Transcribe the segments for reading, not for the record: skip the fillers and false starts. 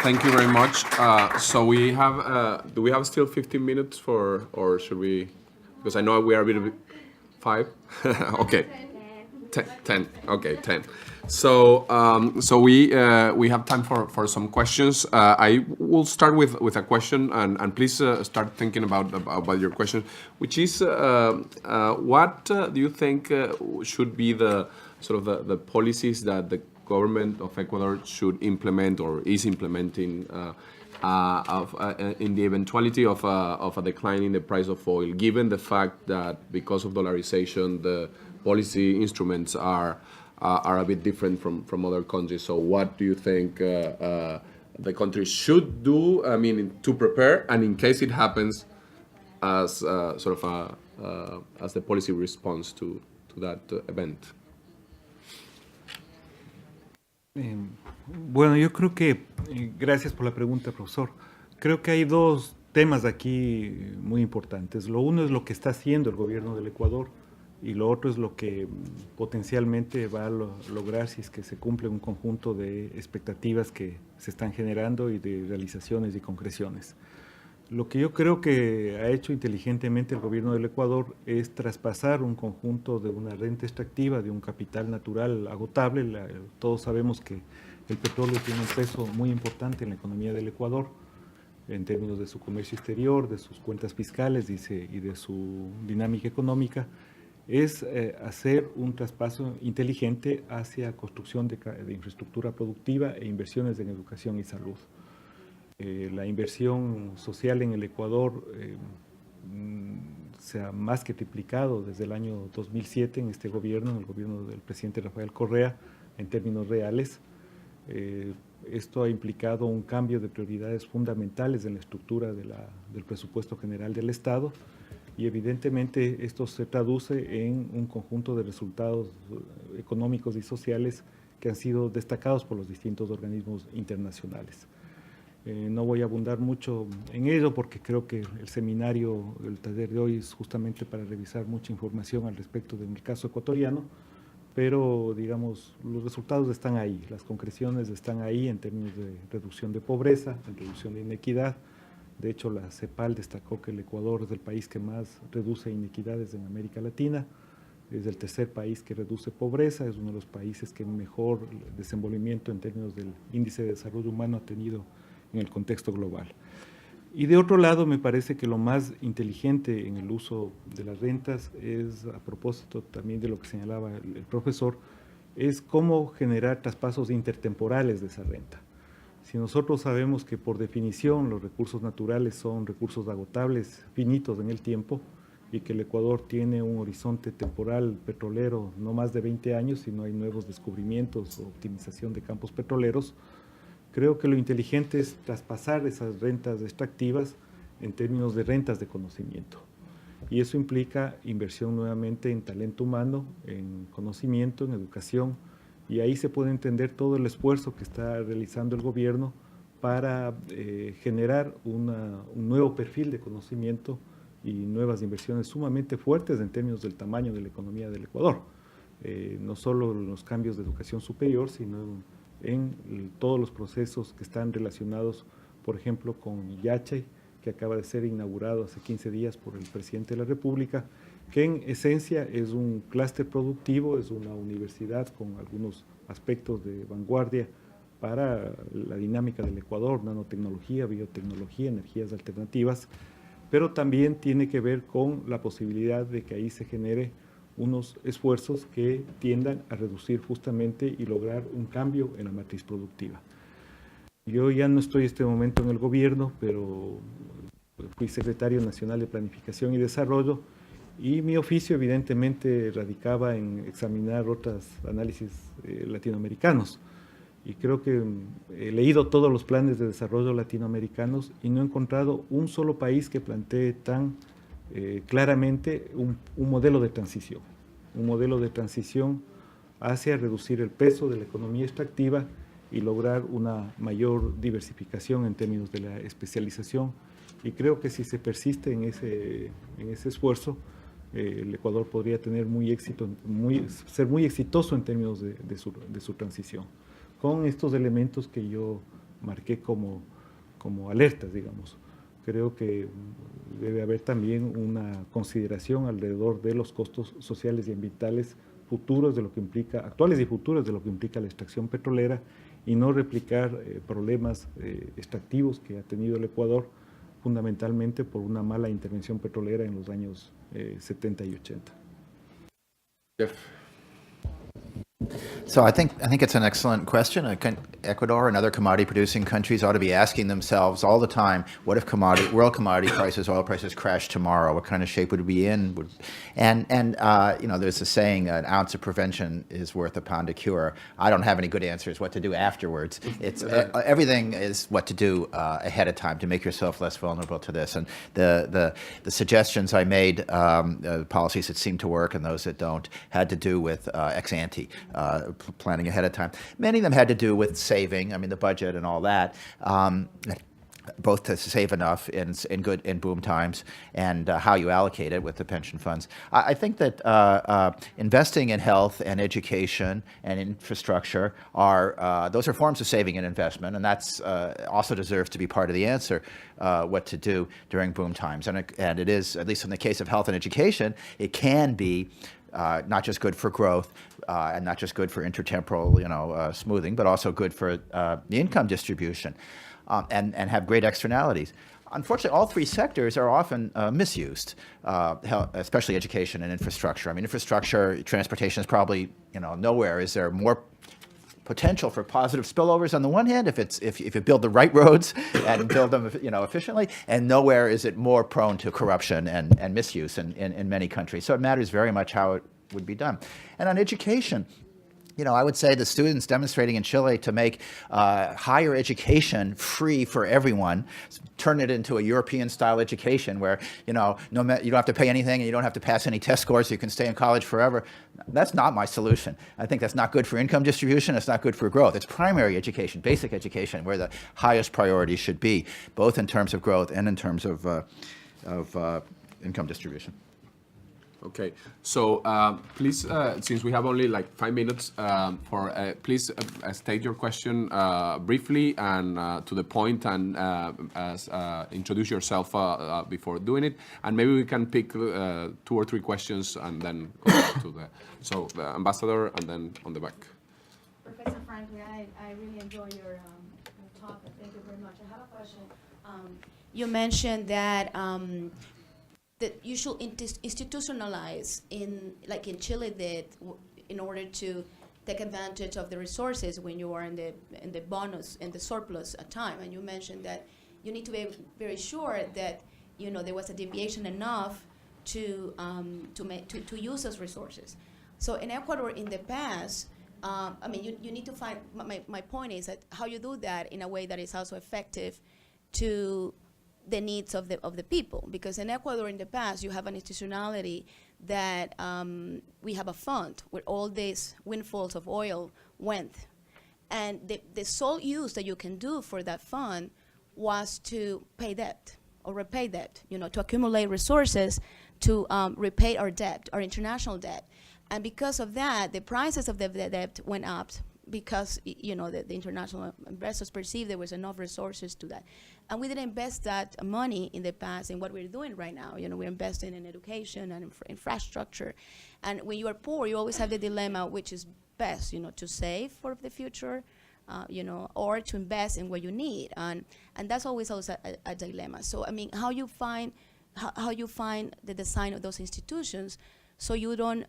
Thank you very much. So we have, do we have still 15 minutes for, or should we, because I know we are a bit, 5? Okay. 10. Okay, 10. So we have time for some questions. I will start with a question, and please start thinking about your question, which is what do you think should be the sort of the policies that the government of Ecuador should implement or is implementing in the eventuality of a decline in the price of oil, given the fact that because of dollarization, the policy instruments are a bit different from other countries. So what do you think the country should do, I mean, to prepare, and in case it happens, as sort of as the policy response to that event? Bueno, yo creo que, gracias por la pregunta, profesor. Creo que hay dos temas aquí muy importantes. Lo uno es lo que está haciendo el gobierno del Ecuador y lo otro es lo que potencialmente va a lograr si es que se cumple un conjunto de expectativas que se están generando y de realizaciones y concreciones. Lo que yo creo que ha hecho inteligentemente el gobierno del Ecuador es traspasar un conjunto de una renta extractiva, de un capital natural agotable. Todos sabemos que el petróleo tiene un peso muy importante en la economía del Ecuador, en términos de su comercio exterior, de sus cuentas fiscales y de su dinámica económica. Es hacer un traspaso inteligente hacia construcción de infraestructura productiva e inversiones en educación y salud. La inversión social en el Ecuador se ha más que triplicado desde el año 2007 en este gobierno, en el gobierno del presidente Rafael Correa, en términos reales. Esto ha implicado un cambio de prioridades fundamentales en la estructura del presupuesto general del Estado y evidentemente esto se traduce en un conjunto de resultados económicos y sociales que han sido destacados por los distintos organismos internacionales. No voy a abundar mucho en ello porque creo que el seminario, el taller de hoy es justamente para revisar mucha información al respecto del caso ecuatoriano, pero digamos, los resultados están ahí, las concreciones están ahí en términos de reducción de pobreza, en reducción de inequidad. De hecho, la CEPAL destacó que el Ecuador es el país que más reduce inequidades en América Latina, es el tercer país que reduce pobreza, es uno de los países que mejor desenvolvimiento en términos del índice de desarrollo humano ha tenido en el contexto global. Y de otro lado, me parece que lo más inteligente en el uso de las rentas es, a propósito también de lo que señalaba el profesor, es cómo generar traspasos intertemporales de esa renta. Si nosotros sabemos que por definición los recursos naturales son recursos agotables, finitos en el tiempo, y que el Ecuador tiene un horizonte temporal petrolero no más de 20 años si no hay nuevos descubrimientos o optimización de campos petroleros, creo que lo inteligente es traspasar esas rentas extractivas en términos de rentas de conocimiento. Y eso implica inversión nuevamente en talento humano, en conocimiento, en educación, y ahí se puede entender todo el esfuerzo que está realizando el gobierno para generar un nuevo perfil de conocimiento y nuevas inversiones sumamente fuertes en términos del tamaño de la economía del Ecuador. No solo en los cambios de educación superior, sino en todos los procesos que están relacionados, por ejemplo, con Yachay, que acaba de ser inaugurado hace 15 días por el presidente de la República, que en esencia es un clúster productivo, es una universidad con algunos aspectos de vanguardia para la dinámica del Ecuador, nanotecnología, biotecnología, energías alternativas, pero también tiene que ver con la posibilidad de que ahí se genere unos esfuerzos que tiendan a reducir justamente y lograr un cambio en la matriz productiva. Yo ya no estoy en este momento en el gobierno, pero fui secretario nacional de Planificación y Desarrollo y mi oficio evidentemente radicaba en examinar otros análisis latinoamericanos. Y creo que he leído todos los planes de desarrollo latinoamericanos y no he encontrado un solo país que plantee tan claramente un modelo de transición hacia reducir el peso de la economía extractiva y lograr una mayor diversificación en términos de la especialización. Y creo que si se persiste en ese esfuerzo, el Ecuador podría tener ser muy exitoso en términos de su transición, con estos elementos que yo marqué como alertas, digamos. Creo que debe haber también una consideración alrededor de los costos sociales y ambientales futuros de lo que implica, actuales y futuros de lo que implica la extracción petrolera, y no replicar problemas extractivos que ha tenido el Ecuador, fundamentalmente por una mala intervención petrolera en los años 70 y 80. Jeff. So I think it's an excellent question. Ecuador and other commodity-producing countries ought to be asking themselves all the time, what if world commodity prices, oil prices crash tomorrow? What kind of shape would we be in? And you know, there's a saying, an ounce of prevention is worth a pound of cure. I don't have any good answers what to do afterwards. It's everything is what to do ahead of time to make yourself less vulnerable to this. And the suggestions I made, policies that seem to work and those that don't, had to do with ex ante. Planning ahead of time. Many of them had to do with saving, I mean, the budget and all that, both to save enough in boom times and how you allocate it with the pension funds. I think that investing in health and education and infrastructure those are forms of saving and investment, and that's also deserves to be part of the answer, what to do during boom times. And it is, at least in the case of health and education, it can be not just good for growth and not just good for intertemporal, smoothing, but also good for the income distribution and have great externalities. Unfortunately, all three sectors are often misused, especially education and infrastructure. I mean, infrastructure, transportation is probably, nowhere is there more potential for positive spillovers on the one hand, if you build the right roads and build them, efficiently, and nowhere is it more prone to corruption and misuse in many countries. So it matters very much how it would be done. And on education, I would say the students demonstrating in Chile to make higher education free for everyone, turn it into a European-style education where, you don't have to pay anything and you don't have to pass any test scores, so you can stay in college forever. That's not my solution. I think that's not good for income distribution. It's not good for growth. It's primary education, basic education, where the highest priority should be, both in terms of growth and in terms of income distribution. Okay, so please, since we have only like 5 minutes, please state your question briefly and to the point, and introduce yourself before doing it, and maybe we can pick 2 or 3 questions and then go back to the ambassador, and then on the back. Professor Franklin, I really enjoy your talk, and thank you very much. I have a question. You mentioned that that you should institutionalize in Chile did in order to take advantage of the resources when you are in the bonus and the surplus time. And you mentioned that you need to be very sure that there was a deviation enough to use those resources. So in Ecuador in the past, you need to find. My point is that how you do that in a way that is also effective to the needs of the people, because in Ecuador in the past you have an institutionality that we have a fund where all these windfalls of oil went, and the sole use that you can do for that fund was to pay debt or repay debt, to accumulate resources to repay our debt, our international debt. And because of that, the prices of the debt went up because the international investors perceived there was enough resources to that. And we didn't invest that money in the past in what we're doing right now. We're investing in education and infrastructure. And when you are poor, you always have the dilemma, which is best, to save for the future, or to invest in what you need. And that's always also a dilemma. So, how you find the design of those institutions so you don't,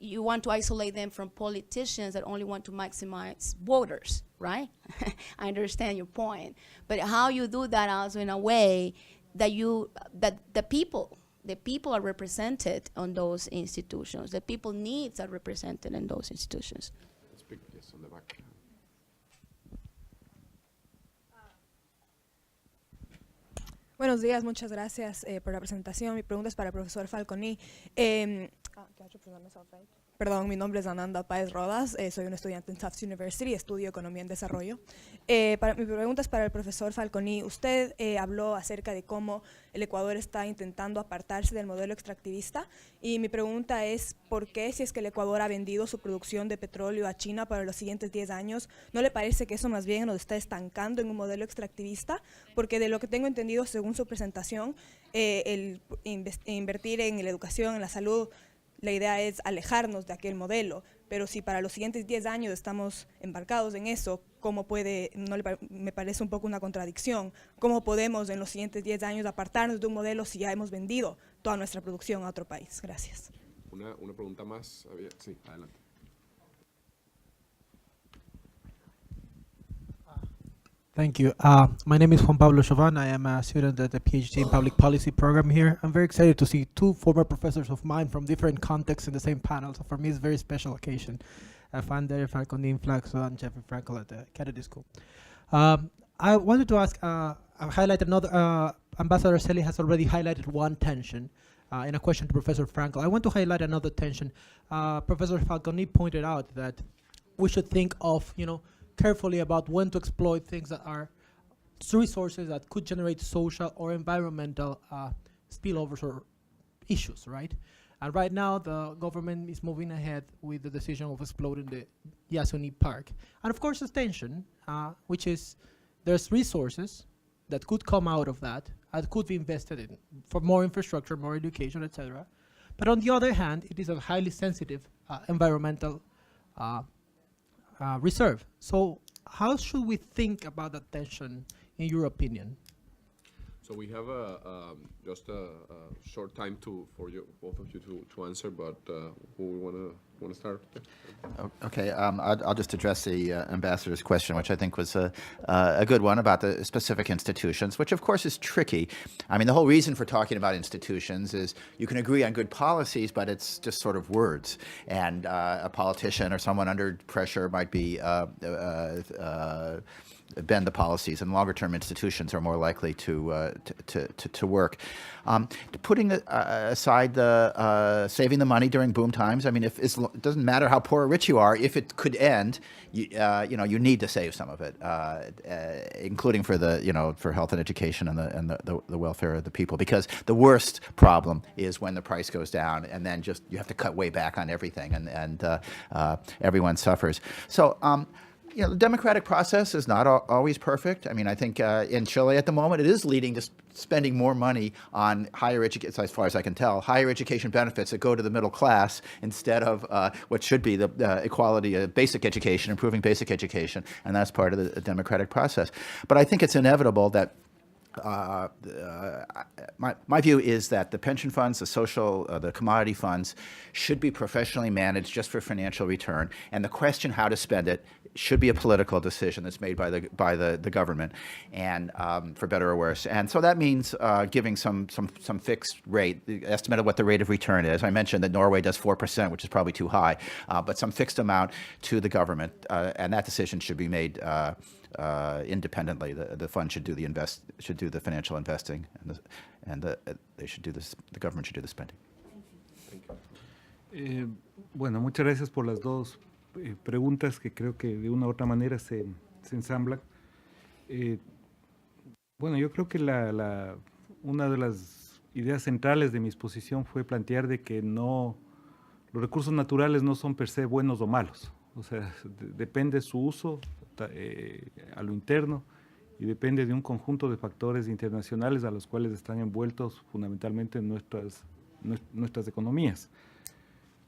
you want to isolate them from politicians that only want to maximize voters, right? I understand your point. But how you do that also in a way that the people are represented on those institutions. The people needs are represented in those institutions. Speak, yes, on the back. Buenos días, muchas gracias por la presentación. Mi pregunta es para el profesor Falconi. Perdón, mi nombre es Ananda Páez Rodas, soy un estudiante en Tufts University, estudio Economía en Desarrollo. Mi pregunta es para el profesor Falconi. Usted habló acerca de cómo el Ecuador está intentando apartarse del modelo extractivista y mi pregunta es ¿por qué, si es que el Ecuador ha vendido su producción de petróleo a China para los siguientes 10 años, no le parece que eso más bien nos está estancando en un modelo extractivista? Porque de lo que tengo entendido según su presentación, el invertir en la educación, en la salud, la idea es alejarnos de aquel modelo, pero si para los siguientes 10 años estamos embarcados en eso, ¿cómo puede, me parece un poco una contradicción, cómo podemos en los siguientes 10 años apartarnos de un modelo si ya hemos vendido toda nuestra producción a otro país? Gracias. Una pregunta más. Sí, adelante. Thank you. My name is Juan Pablo Chavan. I am a student at the PhD in Public Policy program here. I'm very excited to see two former professors of mine from different contexts in the same panel. So for me, it's a very special occasion. Fander Falconi Flaxo and Jeffrey Frankel at the Kennedy School. I wanted to ask, highlight another, Ambassador Celi has already highlighted one tension in a question to Professor Frankel. I want to highlight another tension. Professor Falconi pointed out that we should think of, carefully about when to exploit things that are resources that could generate social or environmental spillovers or issues, right? And right now, the government is moving ahead with the decision of exploding the Yasuni Park. And of course, there's tension, which is there's resources that could come out of that and could be invested in for more infrastructure, more education, etc. But on the other hand, it is a highly sensitive environmental reserve. So how should we think about that tension, in your opinion? So we have just a short time for you, both of you to answer, but who we want to start? Okay, I'll just address the ambassador's question, which I think was a good one about the specific institutions, which of course is tricky. I mean, the whole reason for talking about institutions is you can agree on good policies, but it's just sort of words. And a politician or someone under pressure might be bend the policies, and longer-term institutions are more likely to work. Putting aside the saving the money during boom times, I mean, it doesn't matter how poor or rich you are. If it could end, you need to save some of it, including for for health and education and the welfare of the people. Because the worst problem is when the price goes down, and then just you have to cut way back on everything, and everyone suffers. So. The democratic process is not always perfect. I mean, I think in Chile at the moment, it is leading to spending more money on higher education, as far as I can tell, higher education benefits that go to the middle class instead of what should be the equality of basic education, improving basic education, and that's part of the democratic process. But I think it's inevitable that my view is that the pension funds, the commodity funds, should be professionally managed just for financial return, and the question how to spend it should be a political decision that's made by the government, and for better or worse. And so that means giving some fixed rate, the estimate of what the rate of return is. I mentioned that Norway does 4%, which is probably too high, but some fixed amount to the government, and that decision should be made independently. The fund should do the financial investing, and they should do this. The government should do the spending. Bueno, muchas gracias por las dos preguntas que creo que de una u otra manera se ensamblan. Bueno, yo creo que una de las ideas centrales de mi exposición fue plantear de que los recursos naturales no son per se buenos o malos. O sea, depende su uso a lo interno y depende de un conjunto de factores internacionales a los cuales están envueltos fundamentalmente nuestras economías.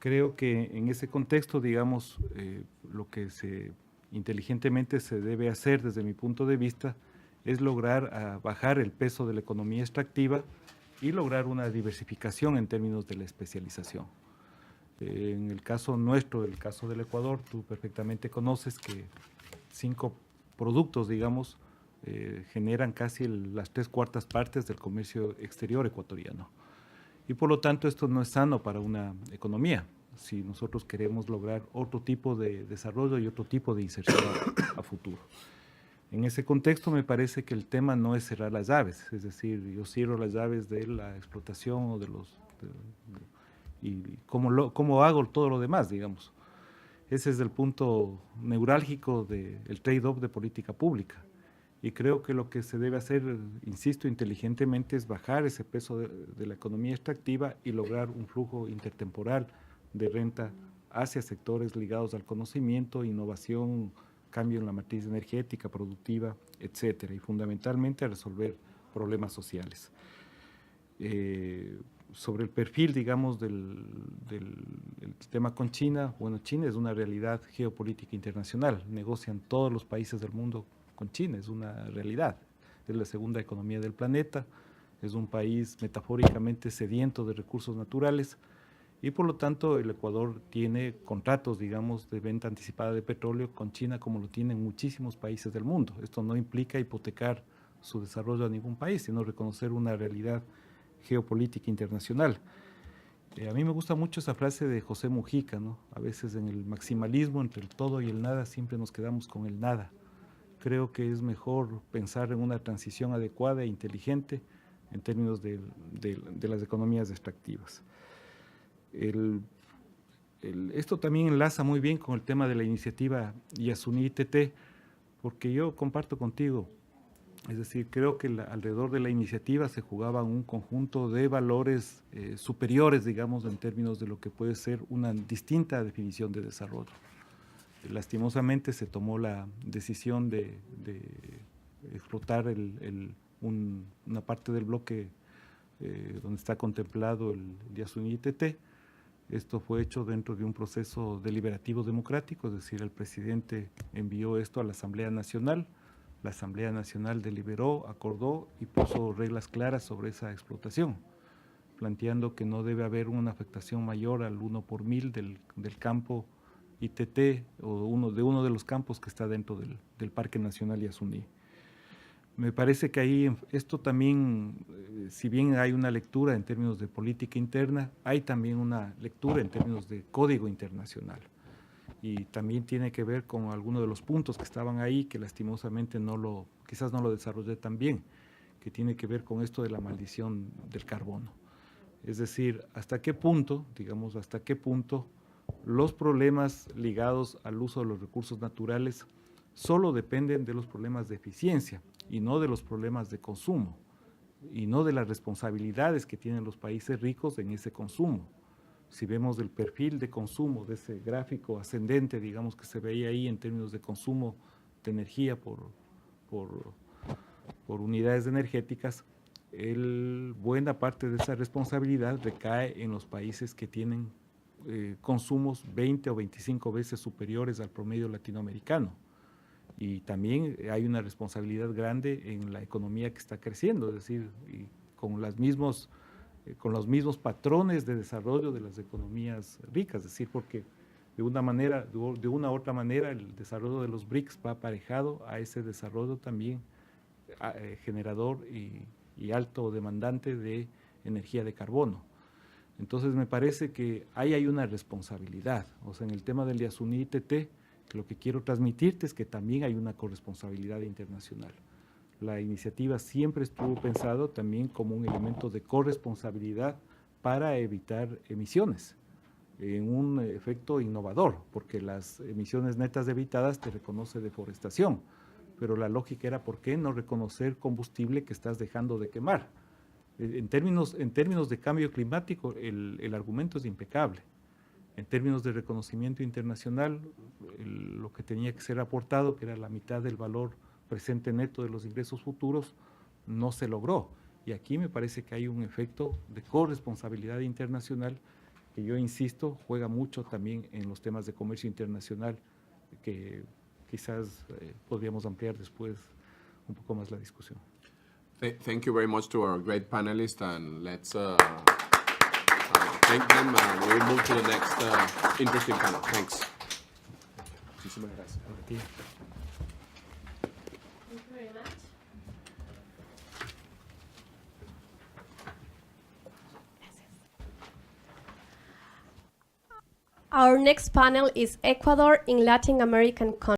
Creo que en ese contexto, digamos, lo que inteligentemente se debe hacer desde mi punto de vista es lograr bajar el peso de la economía extractiva y lograr una diversificación en términos de la especialización. En el caso nuestro, el caso del Ecuador, tú perfectamente conoces que 5 productos, digamos, generan casi las 3/4 partes del comercio exterior ecuatoriano. Y por lo tanto esto no es sano para una economía, si nosotros queremos lograr otro tipo de desarrollo y otro tipo de inserción a futuro. En ese contexto me parece que el tema no es cerrar las llaves, es decir, yo cierro las llaves de la explotación o y cómo hago todo lo demás, digamos. Ese es el punto neurálgico del trade-off de política pública. Y creo que lo que se debe hacer, insisto, inteligentemente es bajar ese peso de la economía extractiva y lograr un flujo intertemporal de renta hacia sectores ligados al conocimiento, innovación, cambio en la matriz energética, productiva, etcétera, y fundamentalmente a resolver problemas sociales. Sobre el perfil, digamos, del tema con China, bueno, China es una realidad geopolítica internacional, negocian todos los países del mundo con China, es una realidad, es la segunda economía del planeta, es un país metafóricamente sediento de recursos naturales y por lo tanto el Ecuador tiene contratos, digamos, de venta anticipada de petróleo con China como lo tienen muchísimos países del mundo. Esto no implica hipotecar su desarrollo a ningún país, sino reconocer una realidad geopolítica internacional. A mí me gusta mucho esa frase de José Mujica, ¿no? A veces en el maximalismo entre el todo y el nada siempre nos quedamos con el nada. Creo que es mejor pensar en una transición adecuada e inteligente en términos de las economías extractivas. Esto también enlaza muy bien con el tema de la iniciativa Yasuní ITT, porque yo comparto contigo, es decir, creo que alrededor de la iniciativa se jugaba un conjunto de valores superiores, digamos, en términos de lo que puede ser una distinta definición de desarrollo. Lastimosamente se tomó la decisión de explotar una parte del bloque donde está contemplado el Yasuní ITT. Esto fue hecho dentro de un proceso deliberativo democrático, es decir, el presidente envió esto a la Asamblea Nacional. La Asamblea Nacional deliberó, acordó y puso reglas claras sobre esa explotación, planteando que no debe haber una afectación mayor al 1 por 1000 del campo ITT o de uno de los campos que está dentro del Parque Nacional Yasuní. Me parece que ahí esto también, si bien hay una lectura en términos de política interna, hay también una lectura en términos de código internacional. Y también tiene que ver con algunos de los puntos que estaban ahí, que lastimosamente quizás no lo desarrollé tan bien, que tiene que ver con esto de la maldición del carbono. Es decir, hasta qué punto los problemas ligados al uso de los recursos naturales solo dependen de los problemas de eficiencia y no de los problemas de consumo, y no de las responsabilidades que tienen los países ricos en ese consumo. Si vemos el perfil de consumo de ese gráfico ascendente, digamos, que se veía ahí en términos de consumo de energía por unidades energéticas, buena parte de esa responsabilidad recae en los países que tienen consumos 20 o 25 veces superiores al promedio latinoamericano. Y también hay una responsabilidad grande en la economía que está creciendo, es decir, y con los mismos patrones de desarrollo de las economías ricas, es decir, porque de una u otra manera el desarrollo de los BRICS va aparejado a ese desarrollo también generador y alto demandante de energía de carbono. Entonces me parece que ahí hay una responsabilidad, o sea, en el tema del Yasuní ITT, lo que quiero transmitirte es que también hay una corresponsabilidad internacional. La iniciativa siempre estuvo pensado también como un elemento de corresponsabilidad para evitar emisiones, en un efecto innovador, porque las emisiones netas evitadas te reconoce deforestación, pero la lógica era ¿por qué no reconocer combustible que estás dejando de quemar? En términos de cambio climático, el argumento es impecable. En términos de reconocimiento internacional, lo que tenía que ser aportado, que era la mitad del valor presente neto de los ingresos futuros, no se logró. Y aquí me parece que hay un efecto de corresponsabilidad internacional que yo insisto, juega mucho también en los temas de comercio internacional, que quizás podríamos ampliar después un poco más la discusión. Thank you very much to our great panelists, and let's thank them, and we'll move to the next interesting panel. Thanks. Muchísimas gracias. Thank you very much. Our next panel is Ecuador in Latin American countries.